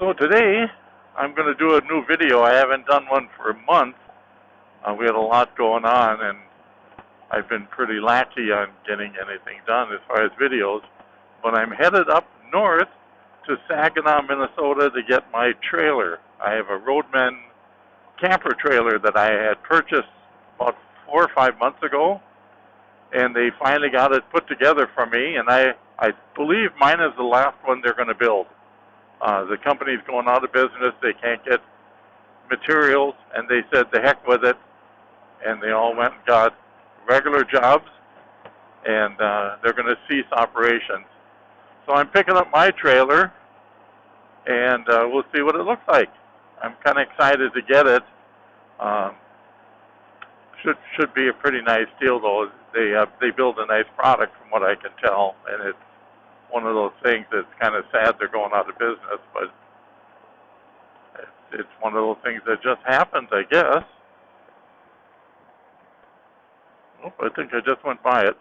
So today, I'm going to do a new video. I haven't done one for a month. We had a lot going on, and I've been pretty lackey on getting anything done as far as videos. But I'm headed up north to Saginaw, Minnesota to get my trailer. I have a Roadman camper trailer that I had purchased about 4 or 5 months ago, and they finally got it put together for me, and I believe mine is the last one they're going to build. The company's going out of business. They can't get materials, and they said the heck with it, and they all went and got regular jobs, and they're going to cease operations. So I'm picking up my trailer, and we'll see what it looks like. I'm kind of excited to get it. Should be a pretty nice deal, though. They build a nice product from what I can tell, and it's one of those things that's kind of sad they're going out of business, but it's one of those things that just happens, I guess. Oh, I think I just went by it.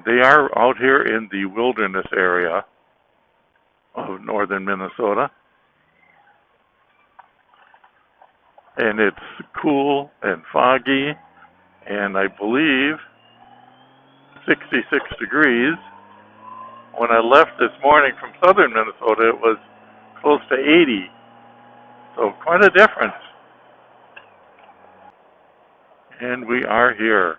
They are out here in the wilderness area of northern Minnesota, and it's cool and foggy, and I believe 66 degrees. When I left this morning from southern Minnesota, it was close to 80, so quite a difference. And we are here.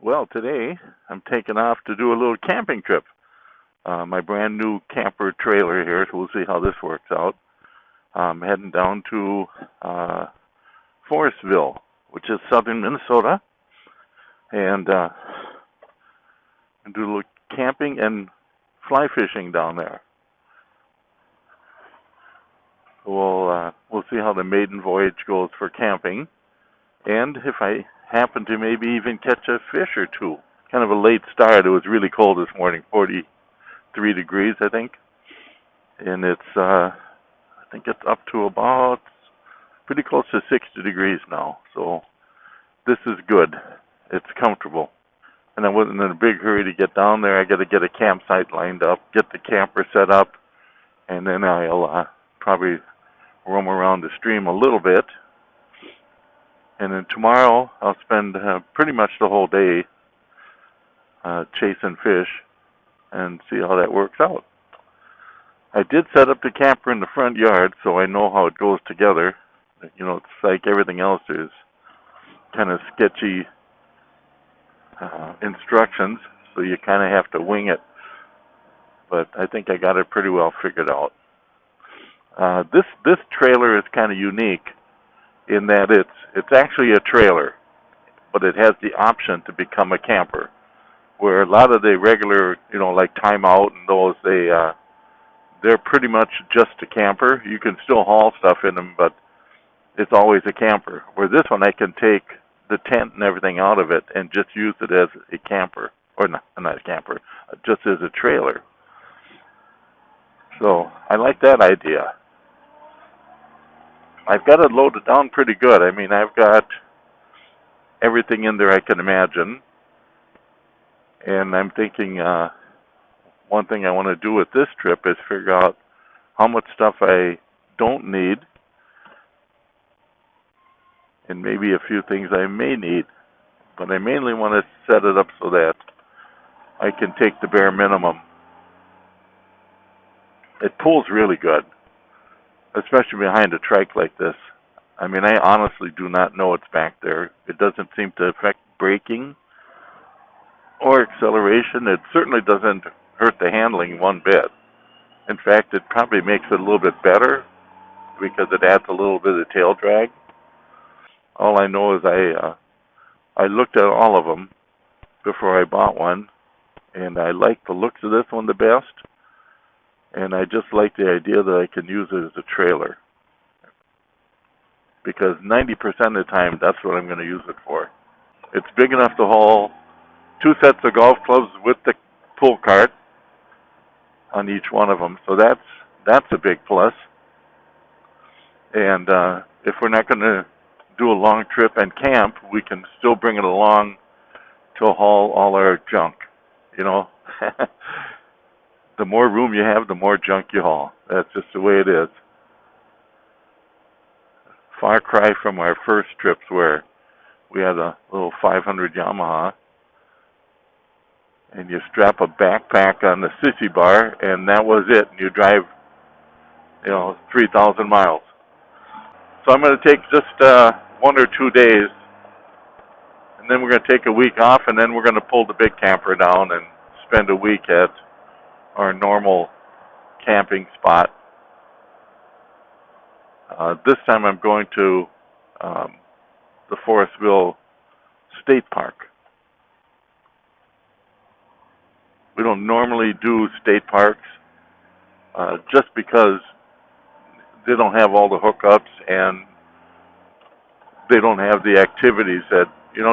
Well, today I'm taking off to do a little camping trip. My brand new camper trailer here, so we'll see how this works out. I'm heading down to Forestville, which is southern Minnesota, and do a little camping and fly fishing down there. We'll see how the maiden voyage goes for camping, and if I happen to maybe even catch a fish or two. Kind of a late start. It was really cold this morning, 43 degrees, I think, and I think it's up to about pretty close to 60 degrees now. So this is good. It's comfortable. And I wasn't in a big hurry to get down there. I got to get a campsite lined up, get the camper set up, and then I'll probably roam around the stream a little bit. And then tomorrow I'll spend pretty much the whole day chasing fish and see how that works out. I did set up the camper in the front yard, so I know how it goes together. You know, it's like everything else is kind of sketchy instructions, so you kind of have to wing it. But I think I got it pretty well figured out. This trailer is kind of unique in that it's actually a trailer, but it has the option to become a camper. Where a lot of the regular, like Time Out and those, they're pretty much just a camper. You can still haul stuff in them, but it's always a camper. Where this one, I can take the tent and everything out of it and just use it as a camper, or not a camper, just as a trailer. So I like that idea. I've got it loaded down pretty good. I mean, I've got everything in there I can imagine. And I'm thinking one thing I want to do with this trip is figure out how much stuff I don't need and maybe a few things I may need. But I mainly want to set it up so that I can take the bare minimum. It pulls really good, especially behind a trike like this. I mean, I honestly do not know what's back there. It doesn't seem to affect braking or acceleration. It certainly doesn't hurt the handling one bit. In fact, it probably makes it a little bit better because it adds a little bit of tail drag. All I know is I looked at all of them before I bought one, and I like the looks of this one the best, and I just like the idea that I can use it as a trailer because 90% of the time that's what I'm going to use it for. It's big enough to haul 2 sets of golf clubs with the pull cart on each one of them. So that's a big plus. And if we're not going to do a long trip and camp, we can still bring it along to haul all our junk. You know, the more room you have, the more junk you haul. That's just the way it is. Far cry from our first trips where we had a little 500 Yamaha, and you strap a backpack on the sissy bar, and that was it. And you drive, 3,000 miles. So I'm going to take just 1 or 2 days, and then we're going to take a week off, and then we're going to pull the big camper down and spend a week at our normal camping spot. This time I'm going to the Forestville State Park. We don't normally do state parks just because they don't have all the hookups and they don't have the activities that,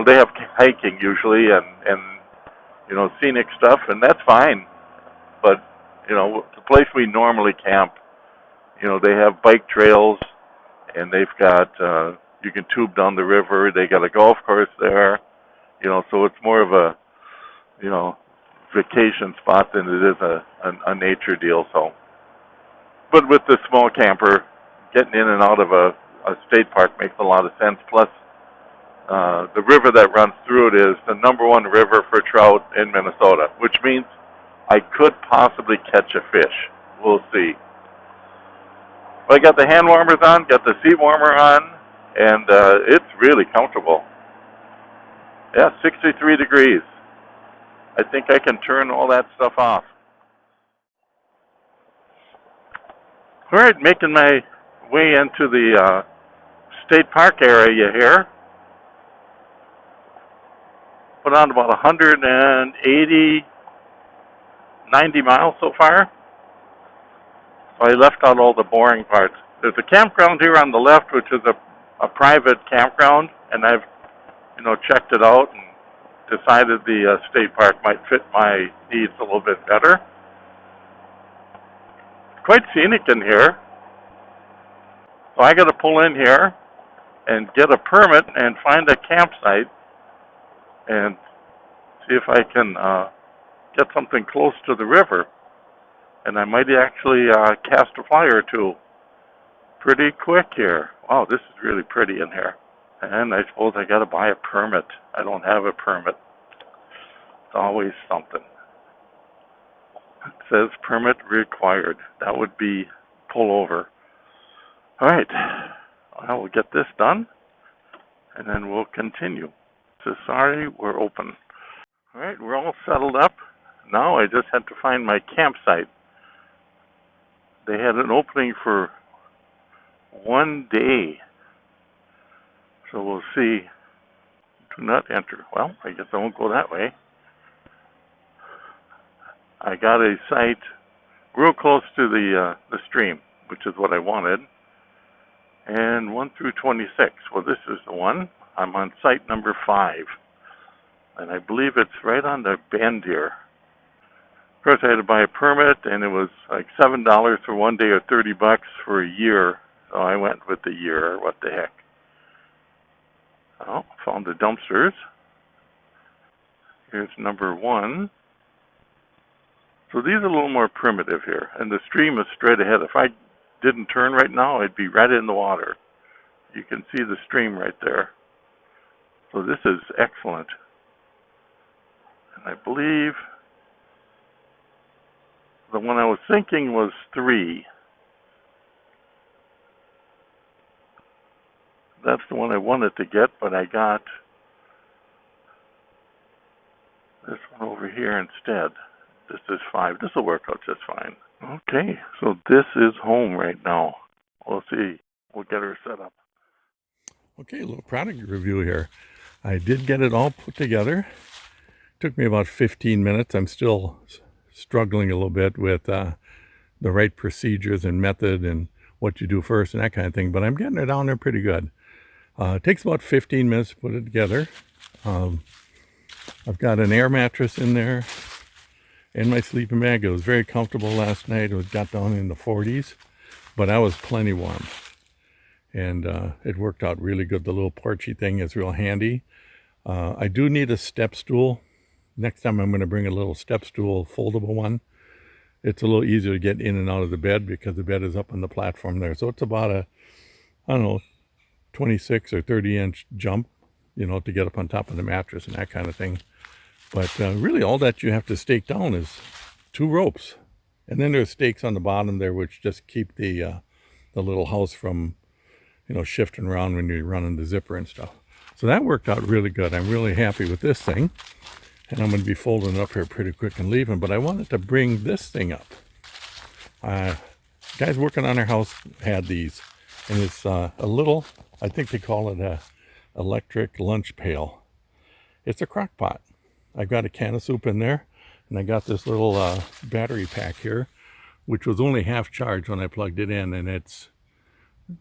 they have hiking usually and scenic stuff, and that's fine. But, the place we normally camp, they have bike trails, and they've got, you can tube down the river. They got a golf course there, so it's more of a, vacation spot than it is a nature deal. So, but with the small camper, getting in and out of a state park makes a lot of sense. Plus, the river that runs through it is the #1 river for trout in Minnesota, which means I could possibly catch a fish. We'll see. But I got the hand warmers on, got the seat warmer on, and it's really comfortable. Yeah, 63 degrees. I think I can turn all that stuff off. All right, making my way into the state park area here. Put on about 180, 90 miles so far. So I left out all the boring parts. There's a campground here on the left, which is a private campground, and I've, checked it out and decided the state park might fit my needs a little bit better. Quite scenic in here. So I got to pull in here and get a permit and find a campsite and see if I can get something close to the river. And I might actually cast a fly or two pretty quick here. Wow, this is really pretty in here. And I suppose I got to buy a permit. I don't have a permit. It's always something. It says permit required. That would be pull over. All right. Well, we'll get this done, and then we'll continue. So sorry, we're open. All right, we're all settled up. Now I just had to find my campsite. They had an opening for 1 day. So we'll see. Do not enter. Well, I guess I won't go that way. I got a site real close to the stream, which is what I wanted. And 1 through 26. Well, this is the one. I'm on site number 5. And I believe it's right on the bend here. Of course, I had to buy a permit, and it was like $7 for 1 day or $30 for a year. So I went with the year. What the heck. Oh, found the dumpsters. Here's number 1. So these are a little more primitive here. And the stream is straight ahead. If I didn't turn right now, I'd be right in the water. You can see the stream right there. So this is excellent. And I believe the one I was thinking was 3. That's the one I wanted to get, but I got this one over here instead. This is 5. This will work out just fine. Okay, so this is home right now. We'll see. We'll get her set up. Okay, a little product review here. I did get it all put together. Took me about 15 minutes. I'm still struggling a little bit with the right procedures and method and what you do first and that kind of thing, but I'm getting it down there pretty good. It takes about 15 minutes to put it together. I've got an air mattress in there and my sleeping bag. It was very comfortable last night. It got down in the 40s, but I was plenty warm. And it worked out really good. The little porchy thing is real handy. I do need a step stool. Next time I'm going to bring a little step stool, foldable one. It's a little easier to get in and out of the bed because the bed is up on the platform there. So it's about a, I don't know, 26 or 30 inch jump, you know, to get up on top of the mattress and that kind of thing. But really all that you have to stake down is 2 ropes. And then there's stakes on the bottom there which just keep the little house from, you know, shifting around when you're running the zipper and stuff. So that worked out really good. I'm really happy with this thing. And I'm going to be folding it up here pretty quick and leaving. But I wanted to bring this thing up. Guys working on our house had these. And it's a little, I think they call it a electric lunch pail. It's a crock pot. I've got a can of soup in there. And I got this little battery pack here, which was only half charged when I plugged it in. And it's,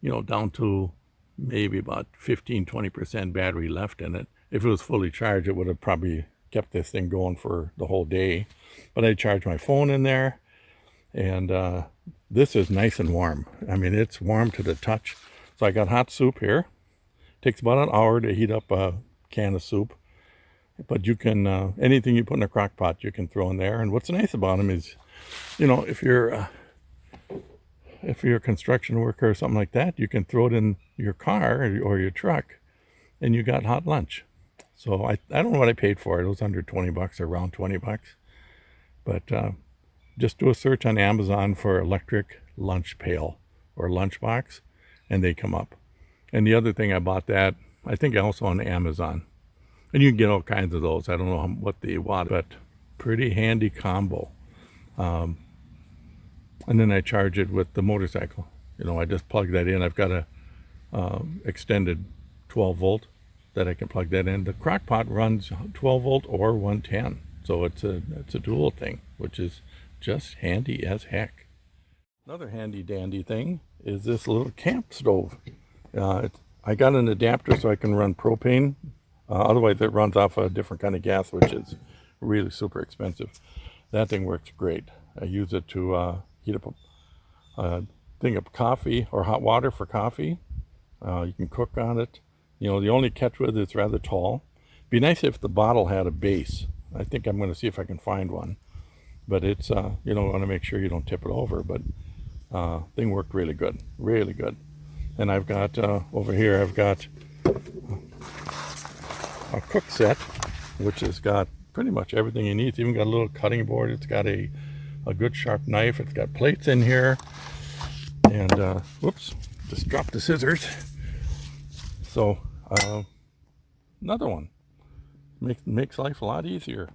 you know, down to maybe about 15-20% battery left in it. If it was fully charged, it would have probably kept this thing going for the whole day. But I charged my phone in there, and this is nice and warm. I mean, it's warm to the touch. So I got hot soup here. It takes about an hour to heat up a can of soup. But you can, anything you put in a crock pot, you can throw in there. And what's nice about them is, you know, if you're a construction worker or something like that, you can throw it in your car or your truck, and you got hot lunch. So I don't know what I paid for it. It was under 20 bucks or around 20 bucks. But just do a search on Amazon for electric lunch pail or lunchbox, and they come up. And the other thing I bought that, I think also on Amazon. And you can get all kinds of those. I don't know what the watt, but pretty handy combo. And then I charge it with the motorcycle. You know, I just plug that in. I've got a extended 12 volt that I can plug that in. The crock pot runs 12 volt or 110. So it's a dual thing, which is just handy as heck. Another handy dandy thing is this little camp stove. I got an adapter so I can run propane. Otherwise it runs off a different kind of gas, which is really super expensive. That thing works great. I use it to heat up a thing of coffee or hot water for coffee. You can cook on it. You know, the only catch with it, it's rather tall. Be nice if the bottle had a base. I think I'm going to see if I can find one. But it's, you know, want to make sure you don't tip it over. But thing worked really good, really good. And I've got, over here, I've got a cook set, which has got pretty much everything you need. It's even got a little cutting board. It's got a good sharp knife. It's got plates in here. And, whoops, just dropped the scissors. So, another one. Makes life a lot easier.